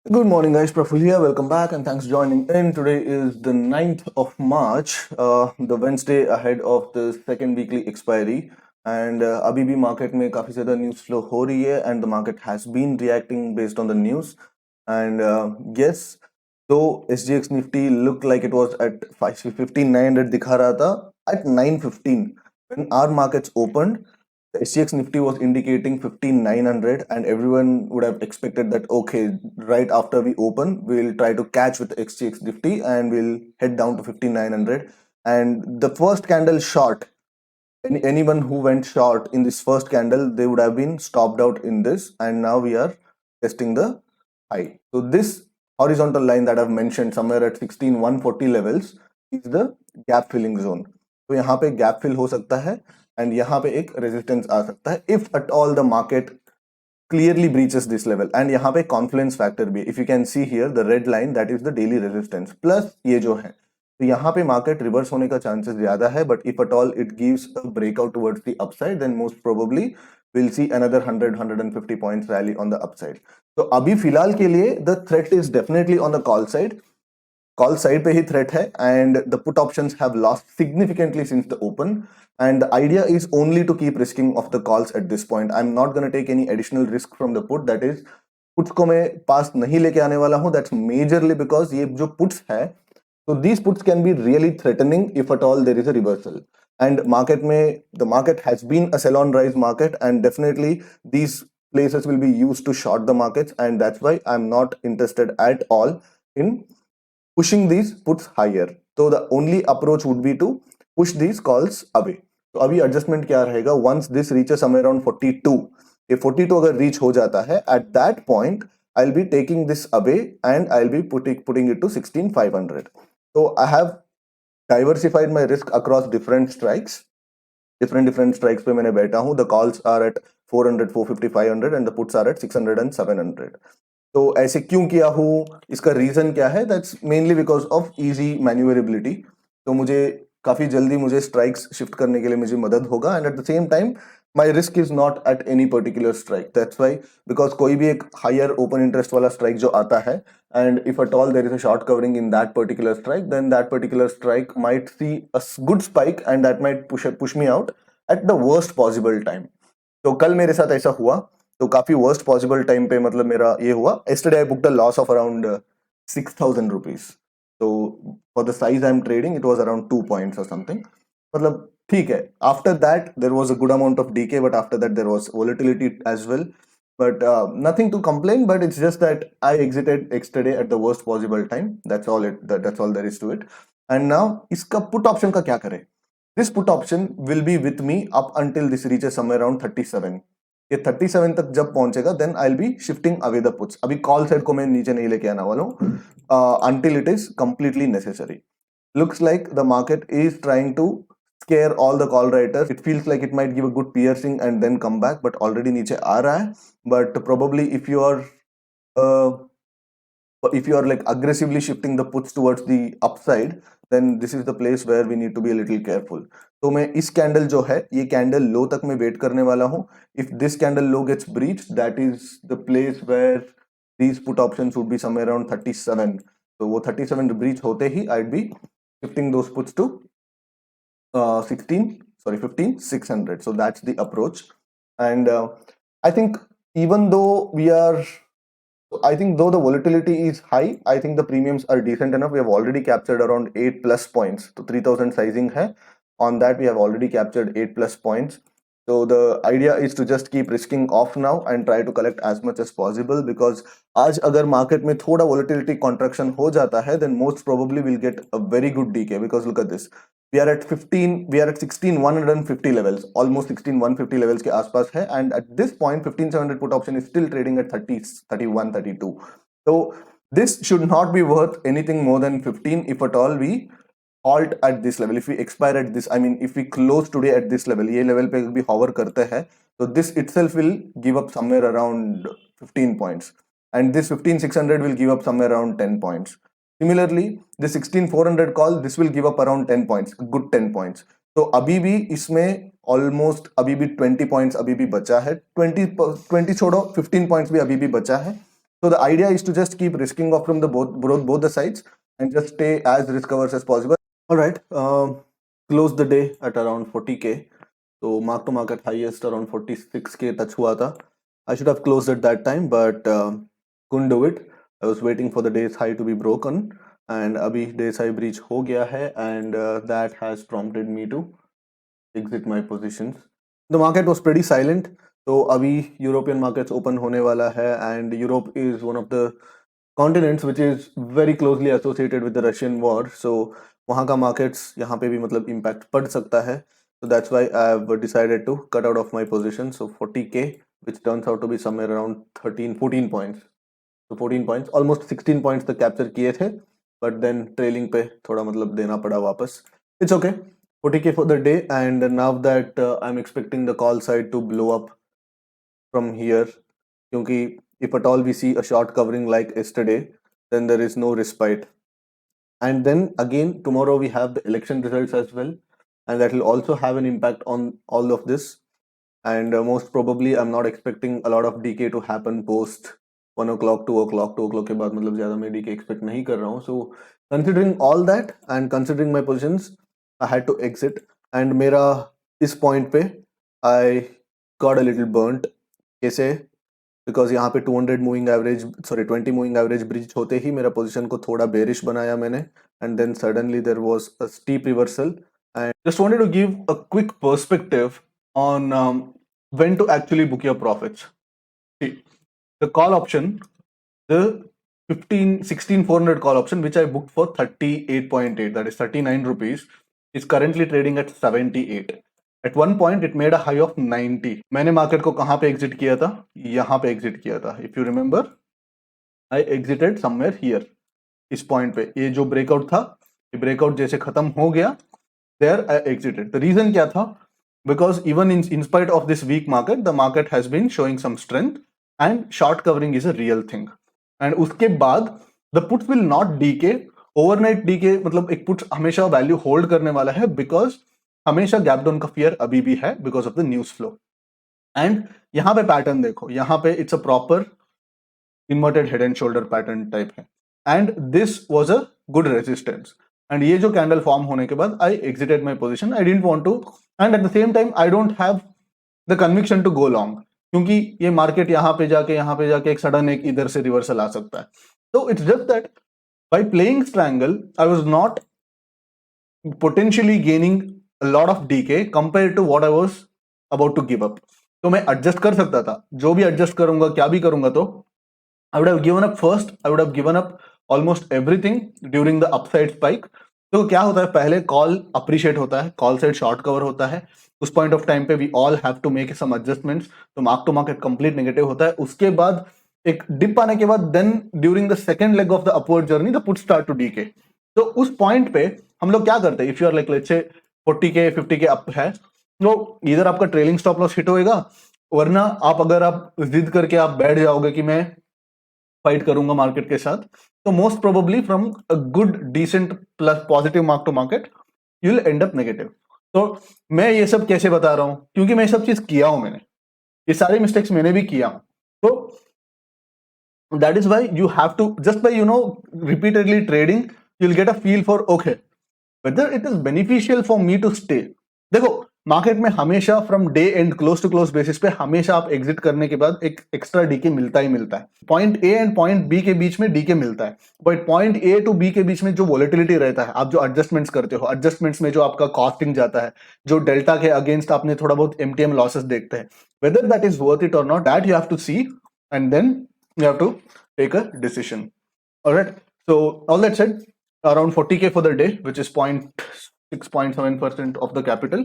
Good morning, guys. Praful here. Welcome back, and thanks for joining in. Today is the 9th of March, the Wednesday ahead of the second weekly expiry. And अभी भी market में काफी ज़्यादा news flow हो रही है, and the market has been reacting based on the news. And yes, though SGX Nifty looked like it was at 15,900 दिखा रहा था at 9:15 when our markets opened. The SGX Nifty was indicating 15,900, and everyone would have expected that okay, right after we open, we'll try to catch with SGX Nifty and we'll head down to 15,900. And the first candle short, anyone who went short in this first candle, they would have been stopped out in this, and now we are testing the high. So this horizontal line that I've mentioned somewhere at 16,140 levels is the gap filling zone. तो यहाँ पे gap fill हो सकता है and यहाँ पे एक resistance आ सकता है if at all the market clearly breaches this level. And यहाँ पे confluence factor भी, if you can see here the red line, that is the daily resistance plus ये जो है, तो यहाँ पे market reverse होने का chances ज़्यादा है, but if at all it gives a breakout towards the upside, then most probably we'll see another 100-150 points rally on the upside. तो अभी फिलहाल के लिए the threat is definitely on the call side. Call side पे ही threat है, and the put options have lost significantly since the open, and the idea is only to keep risking of the calls at this point. I'm not going to take any additional risk from the put, that is puts को मैं पास नहीं लेके आने वाला हूँ. That's majorly because ये जो puts है, so these puts can be really threatening if at all there is a reversal. And market में the market has been a sell on rise market, and definitely these places will be used to short the markets, and that's why I'm not interested at all in pushing these puts higher. So the only approach would be to push these calls away. तो अभी adjustment क्या रहेगा? Once this reaches somewhere around 42, ये 42 अगर reach हो जाता है, at that point I'll be taking this away and I'll be putting it to 16,500. So I have diversified my risk across different strikes. different strikes पे मैंने बैठा हूँ. The calls are at 400, 450, 500 and the puts are at 600 and 700. तो ऐसे क्यों किया हूँ, इसका रीजन क्या है? That's mainly because of easy manoeuvrability. तो मुझे काफी जल्दी मुझे स्ट्राइक्स शिफ्ट करने के लिए मुझे मदद होगा, and at the same time my risk is not at any particular strike. That's why, because कोई भी एक हायर ओपन इंटरेस्ट वाला स्ट्राइक जो आता है, and if at all there is a short covering in that particular strike, then that particular strike might see a good spike and that might push me out at the worst possible time. तो कल मेरे साथ ऐसा हुआ. तो काफी worst possible time पे मतलब मेरा ये हुआ. yesterday I booked a loss of around 6,000 rupees. So for the size I'm trading, it was around 2 points or something. मतलब ठीक है. After that there was a good amount of decay, but after that there was volatility as well. But nothing to complain. But it's just that I exited yesterday at the worst possible time. That's all there is to it. And now इसका put option का क्या करें? This put option will be with me up until this reaches somewhere around 37. ये 37 तक जब पहुंचेगा, then I'll be shifting away the puts. अभी call side को मैं नीचे नहीं लेके आने वाला हूँ until it is completely necessary. Looks like the market is trying to scare all the call writers. It feels like it might give a good piercing and then come back, but already नीचे आ रहा है. But probably uh, if you are like aggressively shifting the puts towards the upside, then this is the place where we need to be a little careful. तो मैं इस candle जो है, ये candle लो तक मैं वेट करने वाला हूँ. If this candle low gets breached, that is the place where these put options would be somewhere around 37. तो वो 37 breach होते ही I'd be shifting those puts to 15,600. So that's the approach. And I think even though I think though the volatility is high, I think the premiums are decent enough. We have already captured around 8 plus points. So 3,000 sizing hai. On that, we have already captured 8 plus points. So the idea is to just keep risking off now and try to collect as much as possible, because आज अगर market में थोड़ा volatility contraction हो जाता है, then most probably we'll get a very good decay. Because look at this. We are at 16,150 levels, almost 16,150 levels के आसपास है, and at this point 15,700 put option is still trading at 30, 31, 32. So this should not be worth anything more than 15 if at all we halt at this level. If we expire at this, I mean if we close today at this level, ये level पे भी hover करते हैं, so this itself will give up somewhere around 15 points, and this 15,600 will give up somewhere around 10 points. Similarly, the 16,400 call, this will give up around 10 points, good 10 points. तो अभी भी इसमें almost अभी भी 20 पॉइंट्स अभी भी बचा है. 20 छोड़ो, 15 पॉइंट्स भी अभी भी बचा है. So the idea is to just keep risking off from the both the sides and just stay as risk averse as possible. All right, close the day at around 40k. So mark to market highest around 46k touch hua tha. I should have closed at that time, but couldn't do it. I was waiting for the day's high to be broken, and abhi day's high breach ho gaya hai, and that has prompted me to exit my positions. The market was pretty silent. So abhi European markets open hone wala hai, and Europe is one of the continents which is very closely associated with the Russian war. So वहाँ का markets यहाँ पे भी मतलब impact पड़ सकता है. So that's why I've decided to cut out of my position. So 40k, which turns out to be somewhere around 14 points. So 14 points, almost 16 points तक capture किए थे, but then trailing पे थोड़ा मतलब देना पड़ा वापस. It's okay. 40k for the day, and now that I'm expecting the call side to blow up from here, क्योंकि if at all we see a short covering like yesterday, then there is no respite. And then again, tomorrow we have the election results as well, and that will also have an impact on all of this. And most probably I'm not expecting a lot of decay to happen post 1 o'clock, 2 o'clock. 2 o'clock के बाद मतलब ज़्यादा मैं decay expect नहीं कर रहा हूँ. So considering all that and considering my positions, I had to exit. And मेरा इस point पे I got a little burnt. कैसे? बिकॉज यहाँ पे 200 moving average 20 moving average breach होते ही मेरा पोजीशन को थोड़ा बेरिश बनाया मैंने, and then suddenly there was a steep reversal. And just wanted to give a quick perspective on when to actually book your profits. See, the call option, the 16,400 call option, which I booked for 38.8, that is 39 rupees, is currently trading at 78. At one point it made a high of 90. मैंने market को कहाँ पे exit किया था? यहाँ पे exit किया था. If you remember, I exited somewhere here. इस पॉइंट पे ये जो ब्रेकआउट था, ये ब्रेकआउट जैसे खत्म हो गया, there I exited. The reason क्या था? Because even in spite of this weak market, the market has been showing some strength, and short covering is a real thing. And उसके बाद the puts will not decay. Overnight decay मतलब एक puts हमेशा value hold करने वाला है, because हमेशा gap down का फियर अभी भी है because of the news flow. And यहाँ पे पैटर्न देखो, यहाँ पे it's a proper inverted head and shoulder pattern type है, and this was a good resistance. And ये जो कैंडल फॉर्म होने के बाद I exited my position. I didn't want to, and at the same time I don't have the conviction to go long, क्योंकि ये market यहाँ पे जाके एक सडन एक इधर से रिवर्सल आ सकता है. तो it's just that by playing triangle I was not potentially gaining a lot of decay compared to what I was about to give up. तो मैं एडजस्ट कर सकता था, जो भी एडजस्ट करूंगा, क्या भी करूंगा, तो I would have given up first. I would have given up almost everything during the upside spike. तो क्या होता है, पहले कॉल अप्रिशिएट होता है, कॉल साइड शॉर्ट कवर होता है, उस पॉइंट ऑफ टाइम पे we all have to make some adjustments, तो mark to market complete negative होता है. उसके बाद एक डिप आने के बाद then during the second leg of the upward journey the put start to decay. तो उस पॉइंट पे हम लोग क्या करते हैं, if you are like let's say 40k 50k up है, तो इधर आपका ट्रेलिंग स्टॉप लॉस हिट होएगा, वरना आप अगर आप जिद करके आप बैठ जाओगे कि मैं फाइट करूंगा मार्केट के साथ, तो most probably from a good decent plus positive mark to market you will end up negative. तो मैं ये सब कैसे बता रहा हूं, क्योंकि मैं ये सब चीज किया हूं, मैंने ये सारे मिस्टेक्स मैंने भी किया हूं. तो that is why you have to just by repeatedly trading you'll get a feel for okay whether it is beneficial for me to stay. देखो मार्केट में हमेशा from day end close to close basis पे हमेशा आप exit करने के बाद एक एक्स्ट्रा डीके मिलता ही मिलता है. Point A and point B के बीच में डीके मिलता है, but point A to B के बीच में जो वोलेटिलिटी रहता है, आप जो एडजस्टमेंट्स करते हो, एडजस्टमेंट्स में जो आपका कॉस्टिंग जाता है, जो डेल्टा के अगेंस्ट आपने थोड़ा बहुत एमटीएम लॉसेस देखते हैं, whether that is worth it और नॉट, that you have to see and then you have to take a decision. Alright, so all that said, around 40k for the day, which is 0.6.7% of the capital.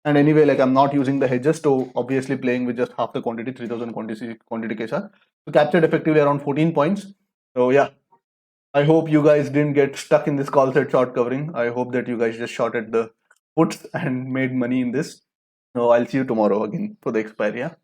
And anyway, like I'm not using the hedges, so obviously playing with just half the quantity, 3000 quantity के साथ, so captured effectively around 14 points. So yeah, I hope you guys didn't get stuck in this call set short covering. I hope that you guys just shorted the puts and made money in this. So I'll see you tomorrow again for the expiry. Yeah.